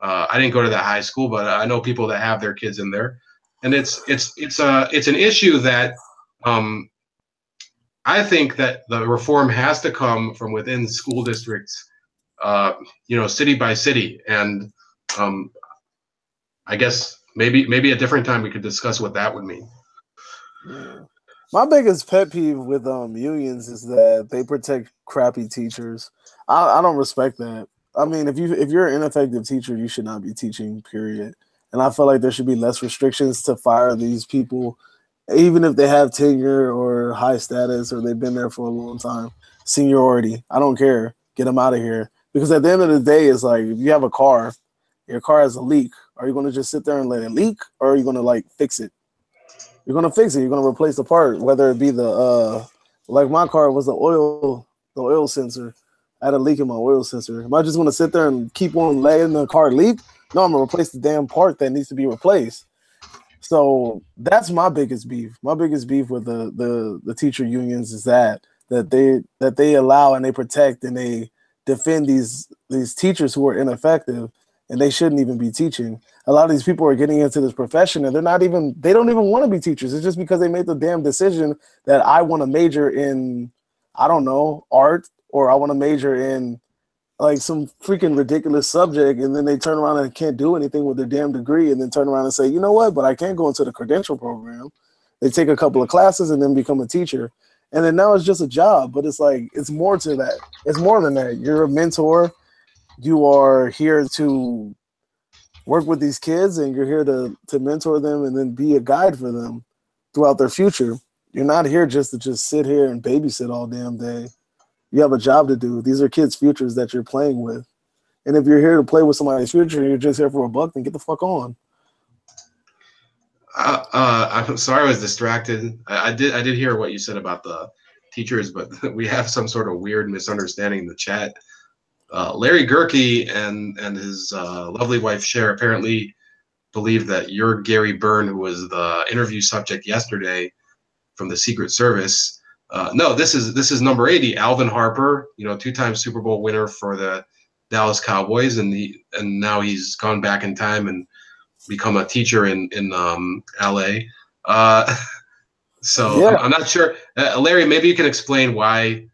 I didn't go to that high school, but I know people that have their kids in there, and it's an issue that I think that the reform has to come from within school districts, city by city, and I guess maybe a different time we could discuss what that would mean. Yeah. My biggest pet peeve with unions is that they protect crappy teachers. I don't respect that. I mean, if you're an ineffective teacher, you should not be teaching, period. And I feel like there should be less restrictions to fire these people, even if they have tenure or high status or they've been there for a long time. Seniority, I don't care. Get them out of here. Because at the end of the day, it's like if you have a car, your car has a leak. Are you going to just sit there and let it leak, or are you going to fix it? You're going to fix it. You're going to replace the part, whether it be the like my car was the oil sensor. I had a leak in my oil sensor. Am I just going to sit there and keep on letting the car leak? No, I'm going to replace the damn part that needs to be replaced. So that's my biggest beef. My biggest beef with the teacher unions is that they allow and they protect and they defend these teachers who are ineffective, and they shouldn't even be teaching. A lot of these people are getting into this profession and they don't even want to be teachers. It's just because they made the damn decision that I want to major in, I don't know, art, or I want to major in like some freaking ridiculous subject, and then they turn around and can't do anything with their damn degree, and then turn around and say, you know what, but I can't go into the credential program. They take a couple of classes and then become a teacher. And then now it's just a job, but it's like, it's more to that. It's more than that. You're a mentor. You are here to work with these kids, and you're here to mentor them and then be a guide for them throughout their future. You're not here just to just sit here and babysit all damn day. You have a job to do. These are kids' futures that you're playing with. And if you're here to play with somebody's future and you're just here for a buck, then get the fuck on. I'm sorry I was distracted. I did hear what you said about the teachers, but we have some sort of weird misunderstanding in the chat. Larry Gerke and his lovely wife Cher apparently believe that you're Gary Byrne, who was the interview subject yesterday from the Secret Service. No, this is number 80, Alvin Harper, two-time Super Bowl winner for the Dallas Cowboys, and now he's gone back in time and become a teacher in LA. So yeah. I'm not sure, Larry. Maybe you can explain why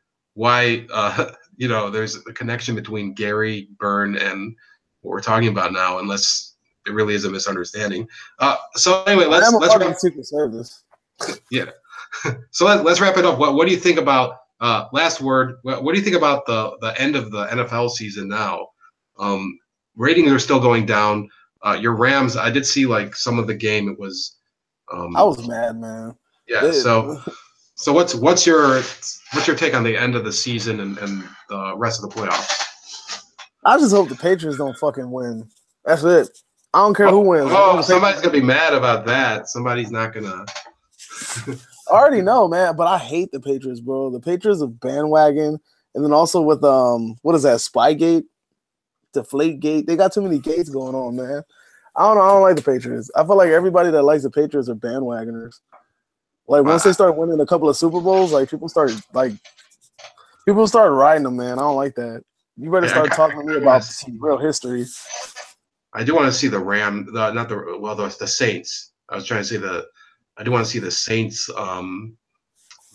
there's a connection between Gary Byrne and what we're talking about now, unless it really is a misunderstanding. So anyway, let's wrap Secret Service. Yeah. So let's wrap it up. What do you think about last word? What do you think about the end of the NFL season now? Ratings are still going down. Your Rams, I did see some of the game. It was. I was mad, man. Yeah. So what's your take on the end of the season and the rest of the playoffs? I just hope the Patriots don't fucking win. That's it. I don't care who wins. Oh, somebody's gonna be mad about that. Somebody's not gonna. I already know, man, but I hate the Patriots, bro. The Patriots are bandwagon, and then also with what is that, Spygate, Deflategate? They got too many gates going on, man. I don't like the Patriots. I feel like everybody that likes the Patriots are bandwagoners. Like once they start winning a couple of Super Bowls, people start riding them, man. I don't like that. You better start talking to me about real history. I do want to see the the Saints. I was trying to say I do want to see the Saints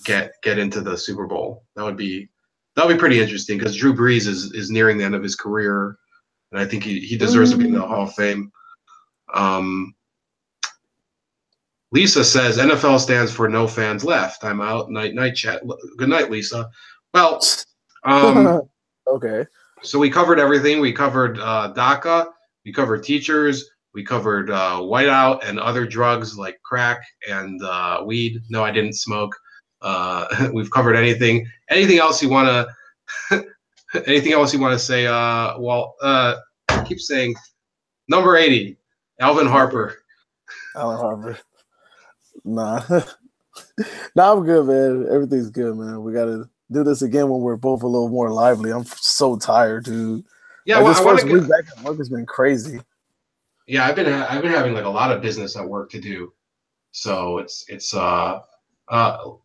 get into the Super Bowl. That would be pretty interesting because Drew Brees is nearing the end of his career, and I think he deserves to be in the Hall of Fame. Lisa says NFL stands for no fans left. I'm out. Night chat. Good night, Lisa. Well, okay. So we covered everything. We covered DACA. We covered teachers. We covered whiteout and other drugs like crack and weed. No, I didn't smoke. We've covered anything. Anything else you want to? Anything else you want to say? I keep saying number 80, Alvin Harper. Alvin Harper. Nah, I'm good, man. Everything's good, man. We gotta do this again when we're both a little more lively. I'm so tired, dude. Yeah, Like well, this I want first to week get. back at work has been crazy. Yeah, I've been having like a lot of business at work to do. So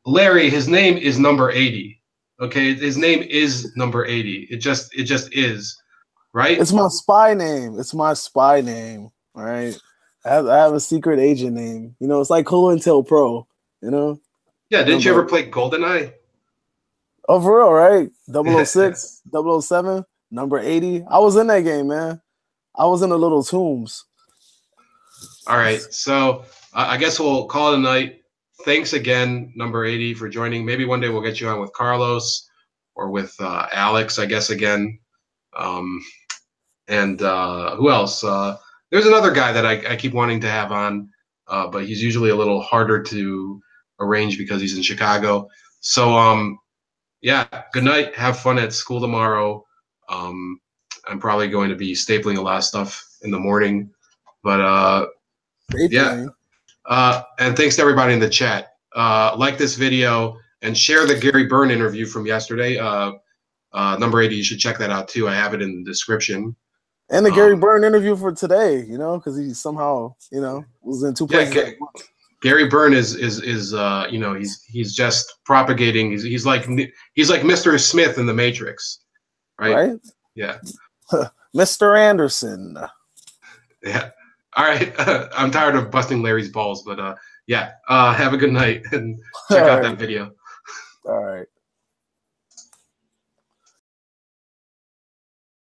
Larry. His name is number 80. Okay, his name is number 80. It just is, right? It's my spy name. It's my spy name. All right. I have a secret agent name. You know, it's like COINTELPRO, you know? Yeah. Didn't you Number ever play GoldenEye? Oh, for real, right? 006, 007, number 80. I was in that game, man. I was in the little tombs. All right. So I guess we'll call it a night. Thanks again, number 80, for joining. Maybe one day we'll get you on with Carlos or with Alex, I guess, again. Um, and who else? There's another guy that I keep wanting to have on, but he's usually a little harder to arrange because he's in Chicago. So, yeah, good night. Have fun at school tomorrow. Um, I'm probably going to be stapling a lot of stuff in the morning, but yeah. Stapling. And thanks to everybody in the chat. Like this video and share the Gary Byrne interview from yesterday. Number 80, you should check that out too. I have it in the description. And the Gary Um, Byrne interview for today, you know, because he somehow, was in two yeah, places at once. Gary Byrne is he's just propagating. He's like Mr. Smith in the Matrix, right? Right? Yeah, Mr. Anderson. yeah. All right, I'm tired of busting Larry's balls, but yeah. Have a good night and check All out right. that video. All right.